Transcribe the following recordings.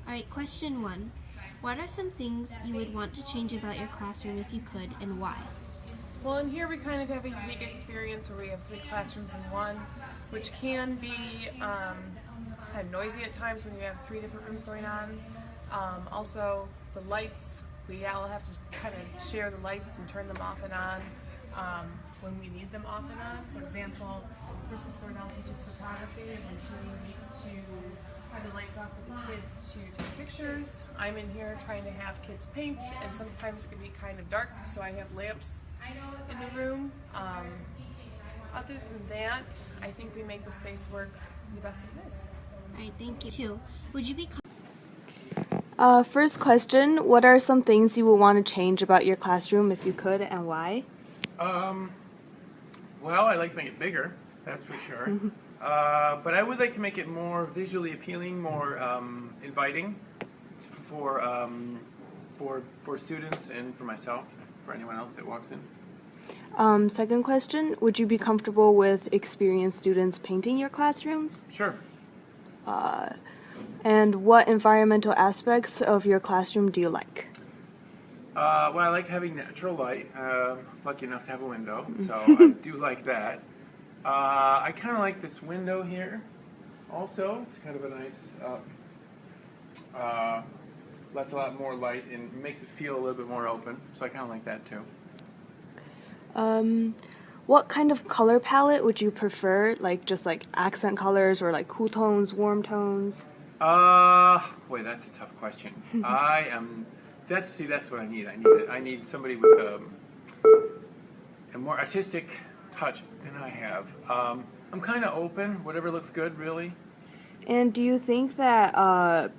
Alright, question 1. What are some things you would want to change about your classroom if you could, and why? Well, in here we kind of have a unique experience where we have 3 classrooms in one, which can be kind of noisy at times when you have 3 different rooms going on. Also, the lights, we all have to kind of share the lights and turn them off and on when we need them off and on. For example, Mrs. Sornell teaches photography, and when she needs to have the lights off for the kids to take pictures, I'm in here trying to have kids paint, and sometimes it can be kind of dark, so I have lamps in the room. Other than that, I think we make the space work the best it is. Alright, thank you. 2. Would you be First question, what are some things you would want to change about your classroom if you could, and why? Well, I like to make it bigger, that's for sure. But I would like to make it more visually appealing, more inviting for students and for myself, for anyone else that walks in. Second question, would you be comfortable with experienced students painting your classrooms? Sure. And what environmental aspects of your classroom do you like? Well, I like having natural light. Lucky enough to have a window, so I do like that. I kind of like this window here. Also, it's kind of a nice, lets a lot more light and makes it feel a little bit more open. So I kind of like that too. What kind of color palette would you prefer? Like just like accent colors or like cool tones, warm tones? Boy, that's a tough question. That's what I need. I need somebody with a more artistic touch than I have. I'm kind of open, whatever looks good, really. And do you think that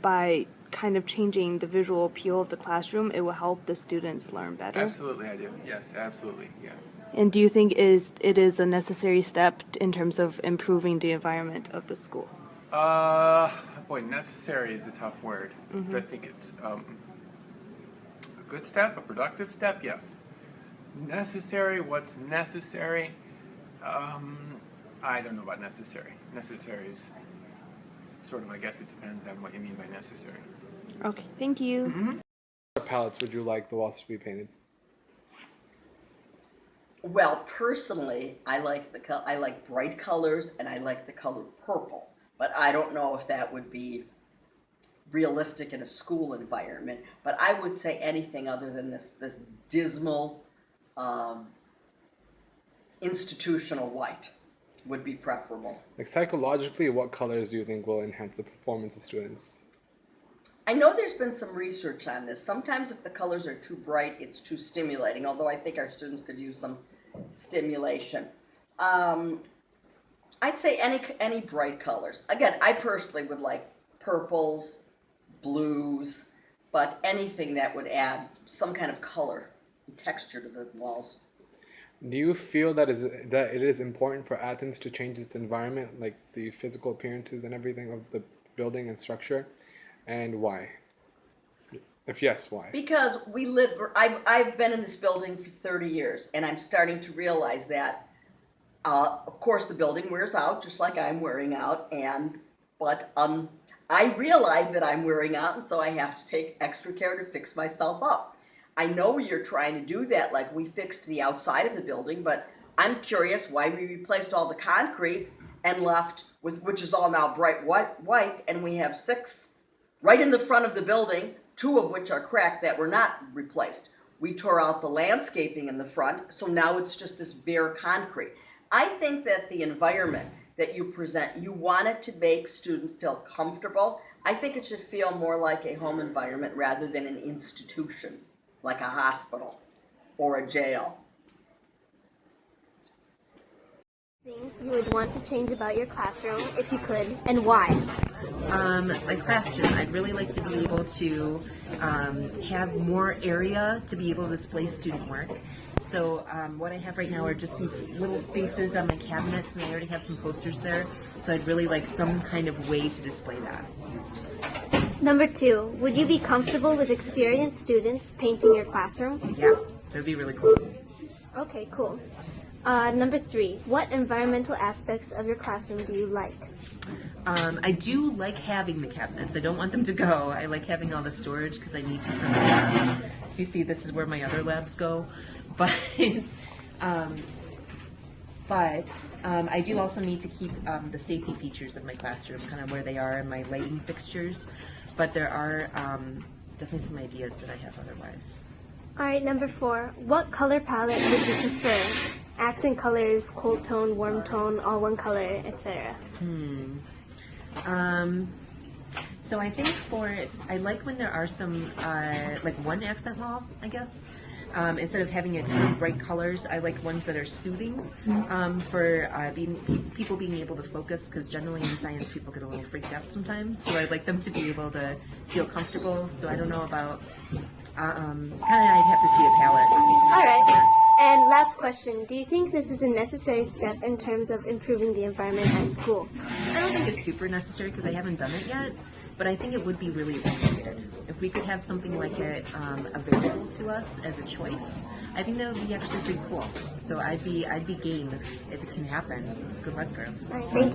by kind of changing the visual appeal of the classroom, it will help the students learn better? Absolutely, I do. Yes, absolutely, yeah. And do you think it is a necessary step in terms of improving the environment of the school? Boy, necessary is a tough word. But I think it's a good step, a productive step, yes. Necessary, what's necessary? I don't know about necessary. Necessary is sort of, I guess it depends on what you mean by necessary. Okay, thank you. What palettes would you like the walls to be painted? Well, personally, I like bright colors, and I like the color purple. But I don't know if that would be realistic in a school environment. But I would say anything other than this dismal institutional white would be preferable. Like psychologically, what colors do you think will enhance the performance of students? I know there's been some research on this. Sometimes if the colors are too bright, it's too stimulating, although I think our students could use some stimulation. I'd say any bright colors. Again, I personally would like purples, blues, but anything that would add some kind of color and texture to the walls. Do you feel that it is important for Athens to change its environment, like the physical appearances and everything of the building and structure, and why? If yes, why? Because I've been in this building for 30 years, and I'm starting to realize that, of course, the building wears out, just like I'm wearing out, but I realize that I'm wearing out, and so I have to take extra care to fix myself up. I know you're trying to do that, like we fixed the outside of the building, but I'm curious why we replaced all the concrete and left with, which is all now bright white, and we have 6 right in the front of the building, 2 of which are cracked that were not replaced. We tore out the landscaping in the front, so now it's just this bare concrete. I think that the environment that you present, you want it to make students feel comfortable. I think it should feel more like a home environment rather than an institution, like a hospital or a jail. things you would want to change about your classroom if you could, and why? My classroom, I'd really like to be able to have more area to be able to display student work. So what I have right now are just these little spaces on my cabinets, and I already have some posters there. So I'd really like some kind of way to display that. Number 2, would you be comfortable with experienced students painting your classroom? Yeah, that'd be really cool. Okay, cool. Number 3, what environmental aspects of your classroom do you like? I do like having the cabinets. I don't want them to go. I like having all the storage because I need to for my labs. So you see, this is where my other labs go. But I do also need to keep the safety features of my classroom kind of where they are and my lighting fixtures. But there are definitely some ideas that I have otherwise. All right, number 4. What color palette would you prefer? Accent colors, cold tone, warm tone, all one color, etc. So I think I like when there are some, like one accent wall, I guess. Instead of having a ton of bright colors, I like ones that are soothing for people being able to focus, because generally in science people get a little freaked out sometimes. So I'd like them to be able to feel comfortable. So I don't know about, kind of I'd have to see a palette. All right. And last question, do you think this is a necessary step in terms of improving the environment at school? I don't think it's super necessary because I haven't done it yet, but I think it would be really appreciated. If we could have something like it available to us as a choice, I think that would be actually pretty cool. So I'd be game if it can happen. Good luck, girls. All right, thank you.